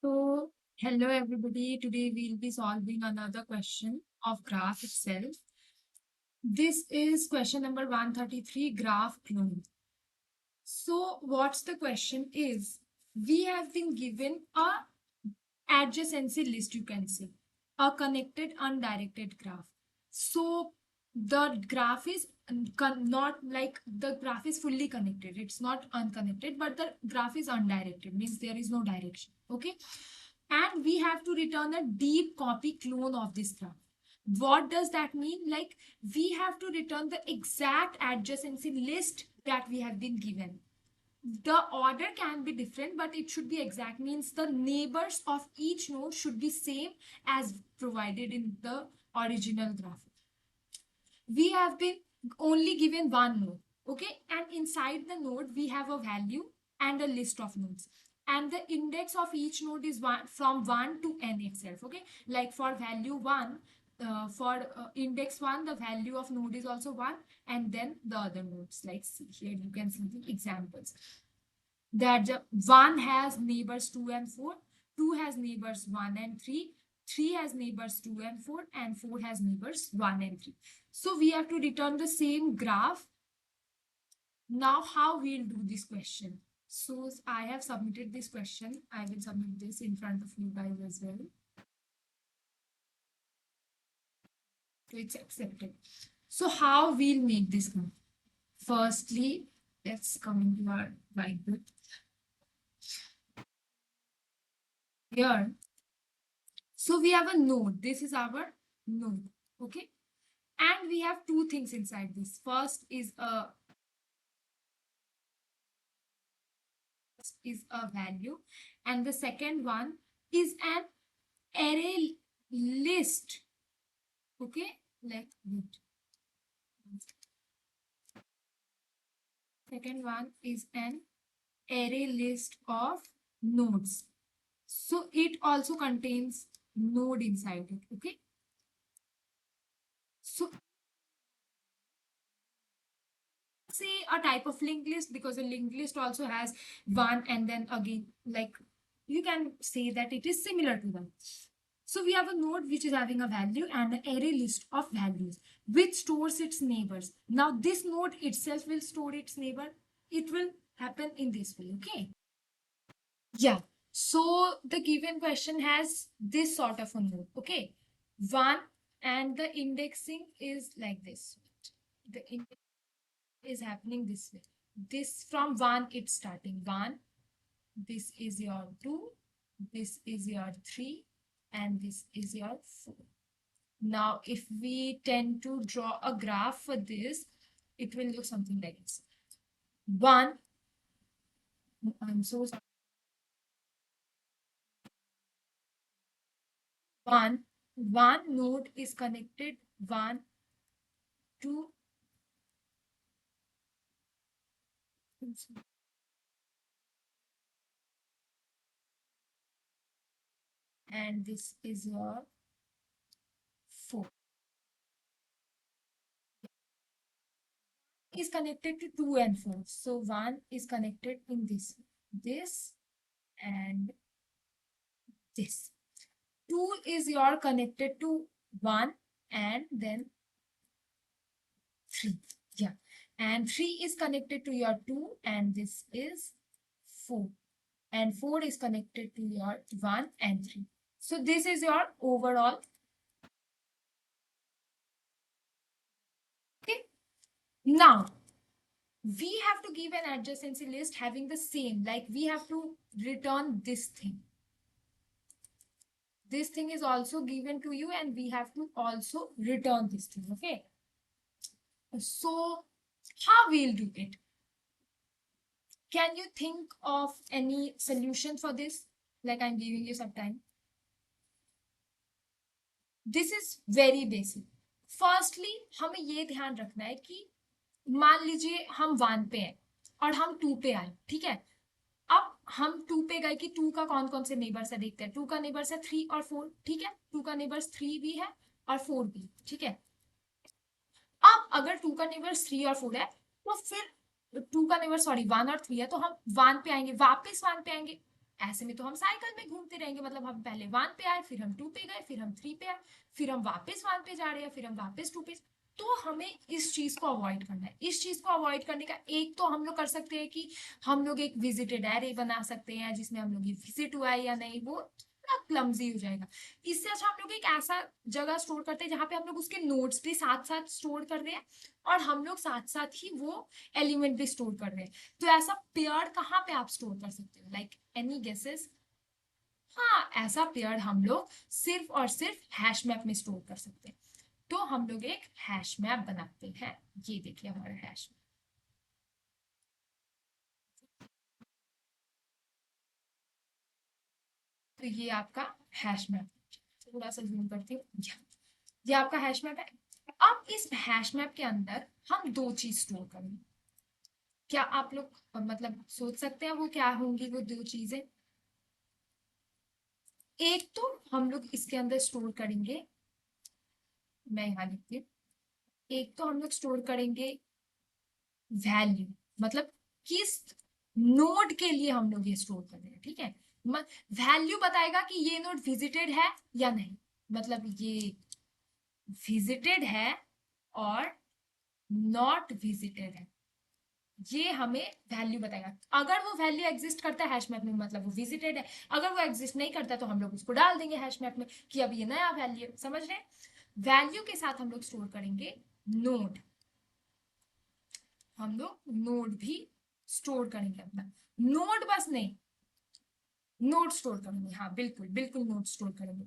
So, hello everybody. Today we'll be solving another question of graph itself. This is question number 133, graph clone. So, what's the question is, we have been given a adjacency list, you can say, a connected undirected graph. So, the graph is not like the graph is fully connected. It's not unconnected, but the graph is undirected, means there is no direction. Okay. And we have to return a deep copy clone of this graph. What does that mean? Like, we have to return the exact adjacency list that we have been given. The order can be different, but it should be exact, means the neighbors of each node should be same as provided in the original graph. We have been only given one node, okay, and inside the node we have a value and a list of nodes, and the index of each node is from 1 to n itself. Okay, like for value 1, for index 1, the value of node is also 1, and then the other nodes, like see, here you can see the examples that 1 has neighbors 2 and 4, 2 has neighbors 1 and 3, 3 has neighbors 2 and 4, and 4 has neighbors 1 and 3. So we have to return the same graph. Now how we'll do this question? So I have submitted this question. I will submit this in front of you guys as well. So it's accepted. So how we'll make this graph? Firstly, let's come into our whiteboard. Here, so we have a node. This is our node. Okay. And we have two things inside this. First is a value, and the second one is an array list. Okay, like wait. Second one is an array list of nodes. So it also contains node inside it. Okay. So say a type of linked list, because a linked list also has one and then again, like you can say that it is similar to them. So we have a node which is having a value and an array list of values which stores its neighbors. Now this node itself will store its neighbor. It will happen in this way. Okay. Yeah. So the given question has this sort of a node. Okay. One, and the indexing is like this. The index is happening this way. This from 1 it's starting. 1, this is your 2, this is your 3, and this is your 4. Now if we tend to draw a graph for this, it will look something like this. 1, I'm so sorry. 1 node is connected 1 to and this is your 4 is connected to 2 and 4. So 1 is connected in this and this. 2 is your connected to 1 and then 3. Yeah. And 3 is connected to your 2 and this is 4. And 4 is connected to your 1 and 3. So this is your overall. Okay. Now we have to give an adjacency list having the same, like we have to return this thing. This thing is also given to you and we have to also return this thing. Okay. So how we'll do it? Can you think of any solution for this? Like I'm giving you some time. This is very basic. Firstly, हमें ये ध्यान रखना है कि मान लीजिए हम 1 पे हैं और हम 2 पे आए, ठीक है। अब हम 2 पे गए कि 2 का कौन कौन से नेबर्स है देखते हैं। 2 का नेबर्स है 3 और 4, ठीक है। 2 का नेबर्स 3 भी है और 4 भी, ठीक है। अब अगर 2 का नेबर्स 3 और 4 है तो फिर 2 का नेबर 1 और 3 है तो हम 1 पे आएंगे, वापस 1 पे आएंगे। ऐसे में तो हम साइकिल में घूमते रहेंगे, मतलब हम पहले 1 पे आए, फिर हम 2 पे गए, फिर हम 3 पे आए, फिर हम वापस 1 पे जा रहे हैं, फिर हम वापस 2 पे। तो हमें इस चीज को अवॉइड करना है। इस चीज को अवॉइड करने का एक तो हम लोग कर सकते हैं कि हम लोग एक विजिटेड एरे बना सकते हैं जिसमें हम लोग ये विजिट हुआ है या नहीं वो थोड़ा क्लमजी हो जाएगा। इससे अच्छा हम लोग एक ऐसा जगह स्टोर करते हैं जहां पे हम लोग उसके नोट्स भी साथ साथ स्टोर कर रहे हैं और हम लोग साथ साथ ही वो एलिमेंट भी स्टोर कर रहे हैं। तो ऐसा पेयर कहाँ पे आप स्टोर कर सकते हो, लाइक एनी गेसेस? हाँ, ऐसा पेयर हम लोग सिर्फ और सिर्फ हैश मैप में स्टोर कर सकते हैं। तो हम लोग एक हैश मैप बनाते हैं। ये देखिए हमारा हैश मैप। तो ये आपका हैश मैप, थोड़ा सा जूम करती हूँ। ये आपका हैश मैप है। अब इस हैश मैप के अंदर हम दो चीज स्टोर करेंगे। क्या आप लोग मतलब सोच सकते हैं वो क्या होंगी वो दो चीजें? एक तो हम लोग इसके अंदर स्टोर करेंगे, मैं यहाँ लिखती हूँ, एक तो हम लोग स्टोर करेंगे वैल्यू, मतलब किस नोड के लिए हम लोग ये स्टोर कर रहे हैं, ठीक है। वैल्यू बताएगा कि ये नोड विजिटेड है या नहीं, मतलब ये विजिटेड है और नॉट विजिटेड है, ये हमें वैल्यू बताएगा। अगर वो वैल्यू एग्जिस्ट करता है हैश मैप में मतलब वो विजिटेड है, अगर वो एग्जिस्ट नहीं करता तो हम लोग उसको डाल देंगे हैश मैप में कि अब ये नया वैल्यू, समझ रहे हैं? वैल्यू के साथ हम लोग स्टोर करेंगे नोड, हम लोग नोड भी स्टोर करेंगे अपना। नोड बस नहीं, नोड स्टोर करेंगे, हाँ बिल्कुल बिल्कुल नोड स्टोर करेंगे।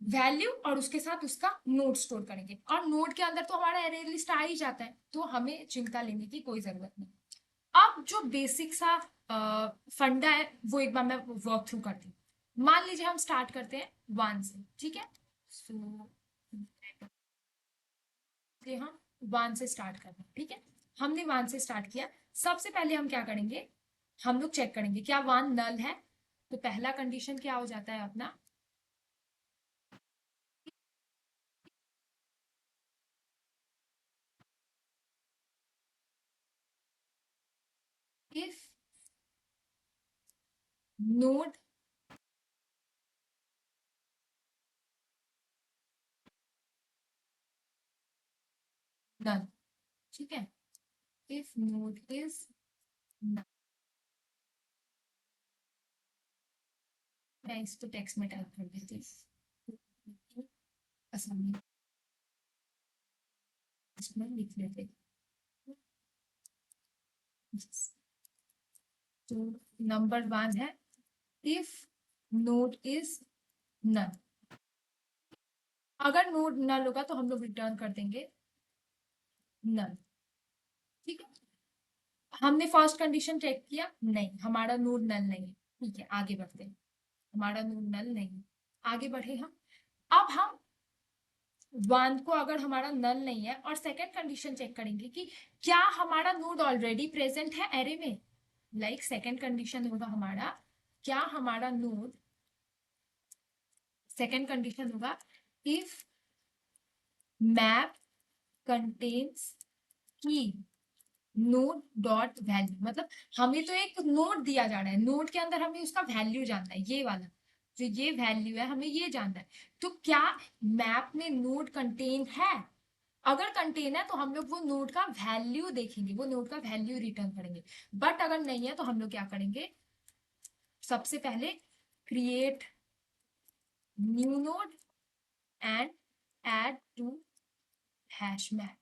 वैल्यू और उसके साथ उसका नोड स्टोर करेंगे और नोड के अंदर तो हमारा एरे लिस्ट आ ही जाता है, तो हमें चिंता लेने की कोई जरूरत नहीं। अब जो बेसिक सा फंडा है वो एक बार मैं वर्क थ्रू करती हूँ। मान लीजिए हम स्टार्ट करते हैं 1 से, ठीक है। सो हम 1 से स्टार्ट करते हैं, ठीक है। हमने 1 से स्टार्ट किया। सबसे पहले हम क्या करेंगे, हम लोग चेक करेंगे क्या 1 नल है। तो पहला कंडीशन क्या हो जाता है अपना, इफ नोड नल, ठीक है। इफ नोड इज नल, मैं इसको टेक्स्ट में टाइप कर देती हूँ, आसानी इसमें लिख लेते हैं। तो नंबर 1 है इफ नोड इज नल। अगर नोड नल होगा तो हम लोग रिटर्न कर देंगे नल, ठीक है। हमने फर्स्ट कंडीशन चेक किया, नहीं हमारा नोड नल नहीं है, ठीक है आगे बढ़ते हैं। हमारा नोड नल नहीं है, आगे बढ़े हम। अब हम 1 को अगर हमारा नल नहीं है और सेकंड कंडीशन चेक करेंगे कि क्या हमारा नोड ऑलरेडी प्रेजेंट है एरे में। लाइक सेकंड कंडीशन होगा हमारा, क्या हमारा नोड, सेकंड कंडीशन होगा इफ मैप कंटेन्स की नोड डॉट वैल्यू, मतलब हमें तो एक नोड दिया जा रहा है, नोड के अंदर हमें उसका वैल्यू जानना है, ये वाला जो ये वैल्यू है हमें ये जानना है। तो क्या मैप में नोड कंटेन है? अगर कंटेन है तो हम लोग वो नोड का वैल्यू देखेंगे, वो नोड का वैल्यू रिटर्न करेंगे। बट अगर नहीं है तो हम लोग क्या करेंगे, सबसे पहले create new node and add to hash map,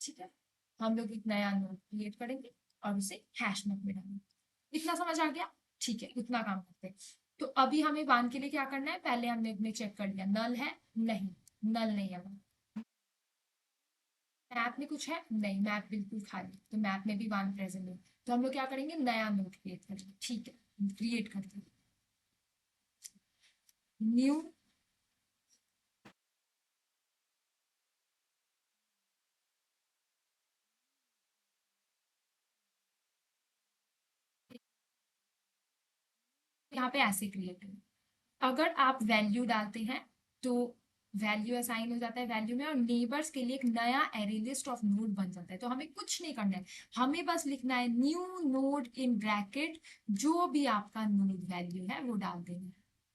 ठीक है। हम लोग एक नया नोड क्रिएट करेंगे और उसे हैश मैप में डालेंगे। इतना समझ आ गया? ठीक है, इतना काम करते हैं। तो अभी हमें 1 के लिए क्या करना है, पहले हमने चेक कर लिया नल है, नहीं नल नहीं है। मैप में कुछ है नहीं, मैप बिल्कुल खाली, तो मैप में भी 1 प्रेजेंट है। तो हम लोग क्या करेंगे, नया नोड क्रिएट करेंगे, ठीक है क्रिएट करते हैं न्यू। यहाँ पे ऐसे क्रिएट करें, अगर आप वैल्यू डालते हैं तो वैल्यू असाइन हो जाता है वैल्यू में, और नेबर्स के लिए एक नया एरे लिस्ट ऑफ नोड बन जाता है। तो हमें कुछ नहीं करना है, हमें बस लिखना है न्यू नोड इन ब्रैकेट, जो भी आपका नोड वैल्यू है वो डाल देना है।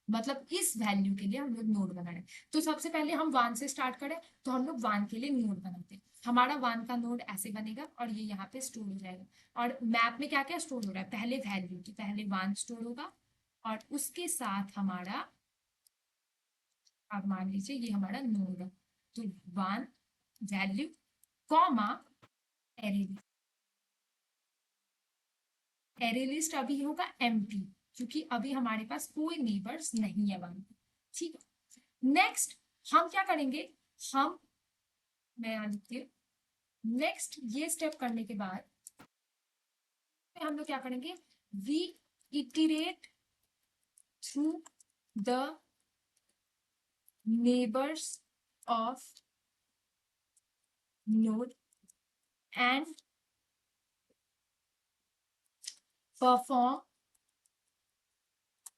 मतलब इस वैल्यू के लिए हम लोग नोड बना रहे हैं। तो सबसे पहले हम 1 से स्टार्ट करें, तो हम लोग 1 के लिए नोड बनाते हैं। हमारा 1 का नोड ऐसे बनेगा और ये यहाँ पे स्टोर हो जाएगा। और मैप में क्या क्या स्टोर हो रहा है, पहले वैल्यू, तो पहले 1 स्टोर होगा और उसके साथ हमारा, आप मान लीजिए ये हमारा नोड है, तो 1 value comma array, array list अभी होगा एम्प्टी, क्योंकि अभी हमारे पास कोई नेबर्स नहीं है 1। ठीक है, नेक्स्ट हम क्या करेंगे, हम, मैं यहाँ लिखती हूँ, नेक्स्ट ये स्टेप करने के बाद हम लोग क्या करेंगे, we iterate through the neighbours of node and perform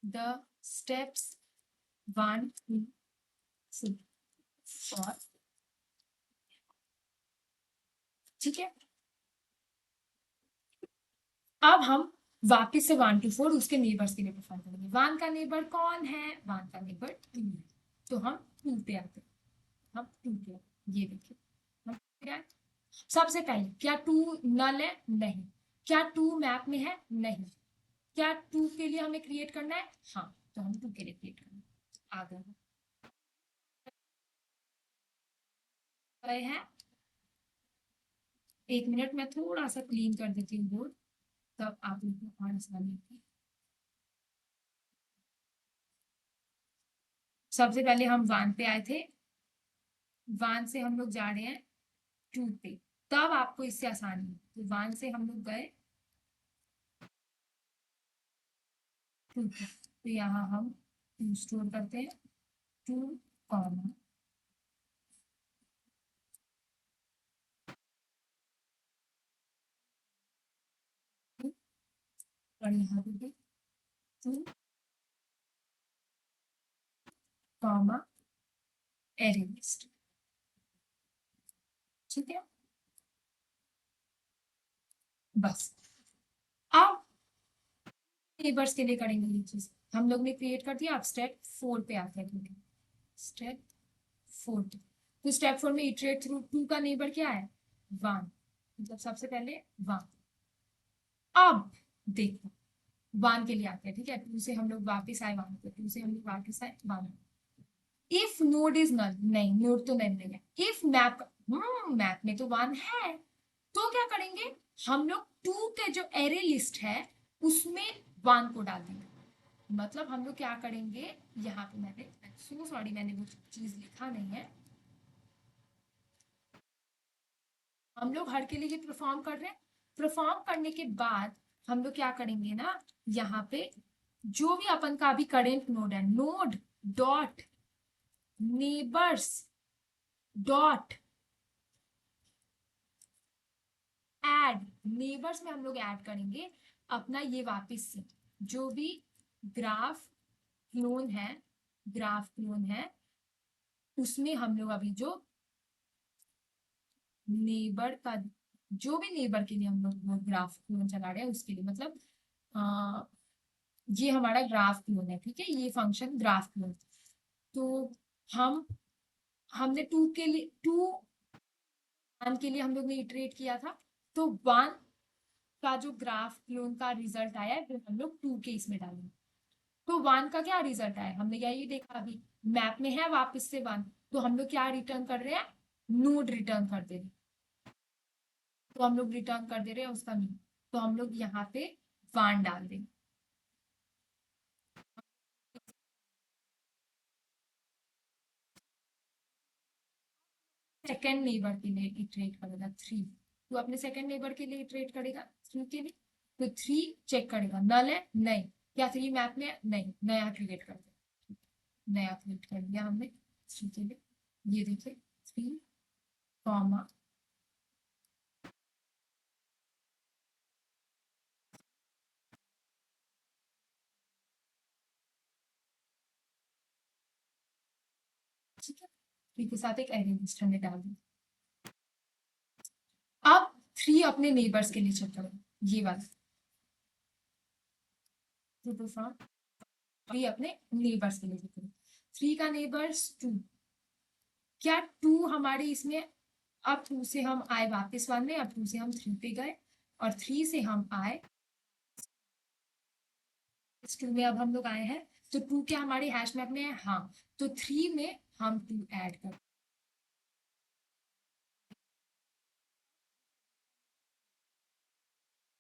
the steps 1 2 3 4। ठीक है, अब हम वापिस से 1 to 4 उसके नेबर्स के लिए परफॉर्म करेंगे। 1 का नेबर कौन है, 1 का नेबर 2 है, तो हम 2 पे आते हैं, हम 2 पे आते हैं। ये देखिए, हम क्या, सबसे पहले क्या 2 नल है, नहीं। क्या 2 मैप में है, नहीं। क्या 2 के लिए हमें क्रिएट करना है, हाँ, तो हम 2 के लिए क्रिएट करना है। आ गए हैं, 1 मिनट में थोड़ा सा क्लीन कर देती हूँ बोर्ड, तब आप लोग को और आसानी होगी। सबसे पहले हम 1 पे आए थे, 1 से हम लोग जा रहे हैं 2 पे, तब आपको इससे आसानी है। तो 1 से हम लोग गए 2 पे, तो यहाँ हम 2 स्टोर करते हैं, 2 कॉमा, और यहाँ पे 2 कॉमा एरे लिस्ट। ठीक है, बस अब नेबर्स के लिए करेंगे ये चीज, हम लोग ने क्रिएट कर दिया। अब स्टेप 4 पे आते हैं, स्टेप 4 पे, तो स्टेप 4 में इटरेट थ्रू 2 का नेबर क्या है, 1, मतलब सबसे पहले 1। अब देखो 1 के लिए आते हैं, ठीक है, 2 से हम लोग वापस आए 1 पे, 2 से हम लोग वापस आए 1। इफ नोड इज नल, नहीं नोड तो नहीं है। इफ मैप, मैप में तो 1 है, तो क्या करेंगे, हम लोग 2 के जो एरे लिस्ट है उसमें 1 को डाल देंगे। मतलब हम लोग क्या करेंगे, यहाँ पे मैंने, सो सॉरी, मैंने वो चीज लिखा नहीं है। हम लोग हर के लिए ये परफॉर्म कर रहे हैं, परफॉर्म करने के बाद हम लोग क्या करेंगे ना, यहाँ पे जो भी अपन का अभी करेंट नोड है, node dot neighbours dot add, neighbours में हम लोग ऐड करेंगे अपना ये वापस से जो भी ग्राफ क्लोन है, ग्राफ क्लोन है, उसमें हम लोग अभी जो नेबर का, जो भी नेबर के लिए हम लोग वो ग्राफ क्लोन चला रहे हैं उसके लिए, मतलब आ, ये हमारा ग्राफ क्लोन है, ठीक है, ये फंक्शन ग्राफ क्लोन। तो हम, हमने 2 के लिए, 1 के लिए हम लोग ने इटरेट किया था, तो 1 का जो ग्राफ क्लोन का रिजल्ट आया है वो हम लोग 2 के इसमें डालेंगे। तो 1 का क्या रिजल्ट आया, हमने यही देखा अभी, मैप में है वापस से 1, तो हम लोग क्या रिटर्न कर रहे हैं, नोड रिटर्न कर दे रहे हैं। तो हम लोग रिटर्न कर दे रहे हैं उसका नोड, तो हम लोग यहाँ पे 1 डाल देंगे। सेकेंड नेबर के लिए इटरेट करेगा 3, तो अपने सेकेंड नेबर के लिए इटरेट करेगा 3 के लिए, तो 3 चेक करेगा नल है, नहीं। क्या 3 मैप में है, नहीं, नया क्रिएट कर दे, नया क्रिएट कर दिया हमने 3 के लिए। ये देखिए 3 कॉमा, ठीक है, 3 के साथ एक एरे लिस्ट हमने डाल दी। अब 3 अपने नेबर्स के लिए चेक करो, ये वाला फ्रॉम 3 अपने नेबर्स के लिए चेक करो। 3 का नेबर्स 2, क्या 2 हमारे इसमें, अब 2 से हम आए वापस 1 में, अब 2 से हम 3 पे गए और 3 से हम आए 2 में, अब हम लोग आए हैं तो 2 क्या हमारे हैश मैप में है? हाँ, तो 3 में हम 2 ऐड कर,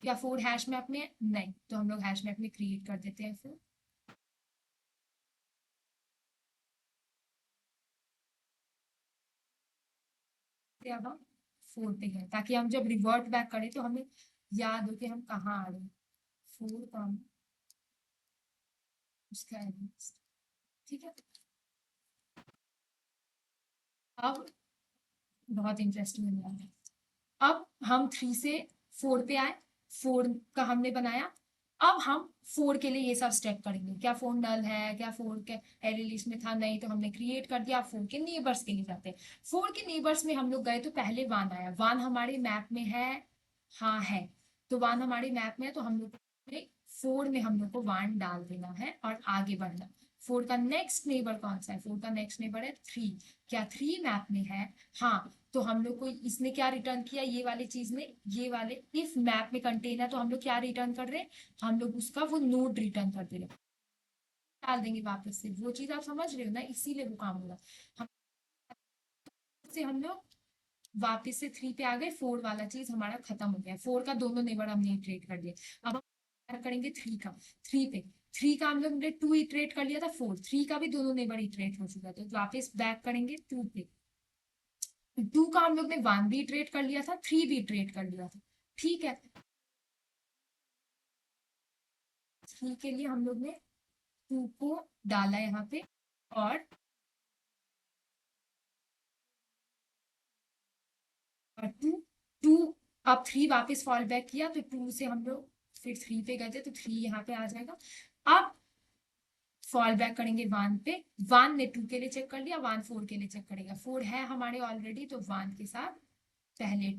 क्या 4 हैश मैप में है? नहीं, तो हम लोग हैश मैप में क्रिएट कर देते हैं फिर। अब हम 4 पे गए ताकि हम जब रिवर्ट बैक करें तो हमें याद हो कि हम कहाँ आ रहे हैं। 4 का हम उसका एड्रेस, ठीक है। अब बहुत इंटरेस्टिंग हो रहा है। अब हम 3 से 4 पे आए, 4 का हमने बनाया। अब हम 4 के लिए ये सब स्टेप करेंगे। क्या 4 नल है? क्या 4 के एरे लिस्ट में था? नहीं, तो हमने क्रिएट कर दिया। 4 के नेबर्स के लिए जाते हैं। 4 के नेबर्स में हम लोग गए तो पहले 1 आया। 1 हमारे मैप में है? हाँ है, तो 1 हमारे मैप में है, तो हम लोग 4 में हम लोग को 1 डाल देना है और आगे बढ़ना। 4 का नेक्स्ट नेबर कौन सा है? 4 का नेक्स्ट नेबर है 3। क्या 3 मैप में है? हाँ, तो हम लोग को इसने क्या रिटर्न किया? ये वाली चीज ने, ये वाले इफ मैप में कंटेन है तो हम लोग क्या रिटर्न कर रहे हैं? हम लोग उसका वो नोड रिटर्न कर दे रहे हैं, डाल देंगे वापस से। वो चीज आप समझ रहे हो ना, इसीलिए वो काम होगा। हम से हम लोग वापस से 3 पे आ गए, 4 वाला चीज हमारा खत्म हो गया। 4 का दोनों नेबर हमने इटरेट कर दिए। अब हम करेंगे 3 का। 3 पे 3 का हम लोग ने 2 इटरेट कर लिया था, 4 3 का भी दोनों नेबर इटरेट हो चुका था, तो वापस बैक करेंगे 2 पे। 2 का हम लोग ने 1 भी इटरेट कर लिया था, 3 भी इटरेट कर लिया था, ठीक है। 3 के लिए हम लोग ने 2 को डाला यहाँ पे और 2 2 अब 3 वापस फॉल बैक किया तो 2 से हम लोग फिर 3 पे गए थे, तो 3 यहाँ पे आ जाएगा। अब फॉल बैक करेंगे 1 पे। 1 ने 2 के लिए चेक कर लिया, 1 4 के लिए चेक करेगा। 4 है हमारे ऑलरेडी, तो 1 के साथ पहले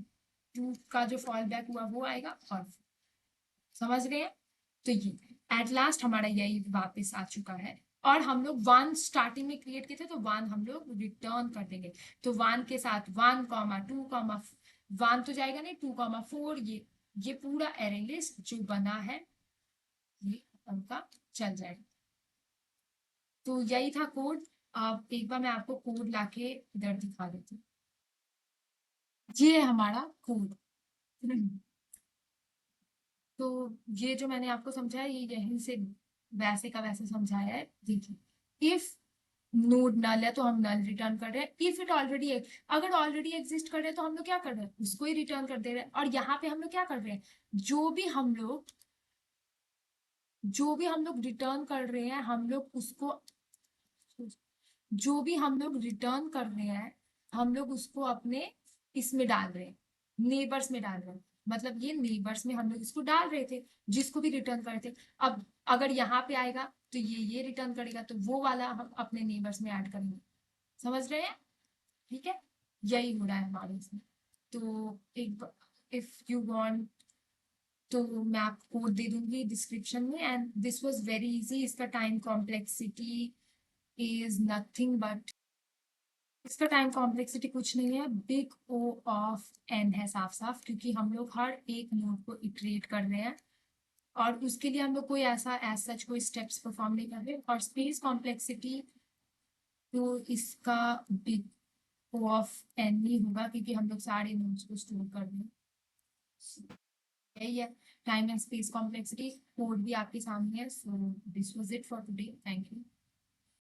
2 का जो फॉल बैक हुआ वो आएगा। और समझ रहे हैं? तो ये एट लास्ट हमारा यही वापस आ चुका है। और हम लोग 1 स्टार्टिंग में क्रिएट किए थे, तो 1 हम लोग रिटर्न कर देंगे। तो 1 के साथ 1 कॉमा 2 कॉमा 1 तो जाएगा नहीं, 2 कॉमा 4, ये पूरा एरे लिस्ट जो बना है ये उनका चल जाएगा। तो यही था कोड। अब एक बार मैं आपको कोड लाके इधर दिखा देती हूँ। ये है हमारा कोड। तो ये जो मैंने आपको समझाया, ये यहीं से वैसे का वैसे समझाया है। देखिए, इफ नोड नल है तो हम नल रिटर्न कर रहे हैं। इफ इट ऑलरेडी, अगर ऑलरेडी एग्जिस्ट कर रहे हैं तो हम लोग क्या कर रहे हैं? उसको ही रिटर्न कर दे रहे हैं। और यहाँ पे हम लोग क्या कर रहे हैं? जो भी हम लोग जो भी हम लोग रिटर्न कर रहे हैं, हम लोग उसको, जो भी हम लोग रिटर्न कर रहे हैं हम लोग उसको अपने इसमें डाल रहे हैं, नेबर्स में डाल रहे हैं। मतलब ये नेबर्स में हम लोग इसको डाल रहे थे, जिसको भी रिटर्न कर रहे थे। अब अगर यहाँ पे आएगा तो ये रिटर्न करेगा, तो वो वाला हम अपने नेबर्स में ऐड करेंगे। समझ रहे हैं? ठीक है, यही हो रहा है हमारे इसमें। तो एक, इफ यू वांट तो मैं आपको कोड दे दूंगी डिस्क्रिप्शन में। And this was very easy. इसका time complexity is nothing but, इसका टाइम कॉम्प्लेक्सिटी कुछ नहीं है, बिग ओ ऑफ एन है साफ साफ, क्योंकि हम लोग हर एक नोड को इटरेट कर रहे हैं और उसके लिए हम लोग कोई ऐसा एज सच कोई स्टेप्स परफॉर्म नहीं कर रहे। और स्पेस कॉम्प्लेक्सिटी तो इसका बिग ओ ऑफ एन ही होगा, क्योंकि हम लोग सारे नोड्स को स्टोर कर रहे हैं। यही है time and space complexity. Code भी आपके सामने है। So this was it for today, thank you.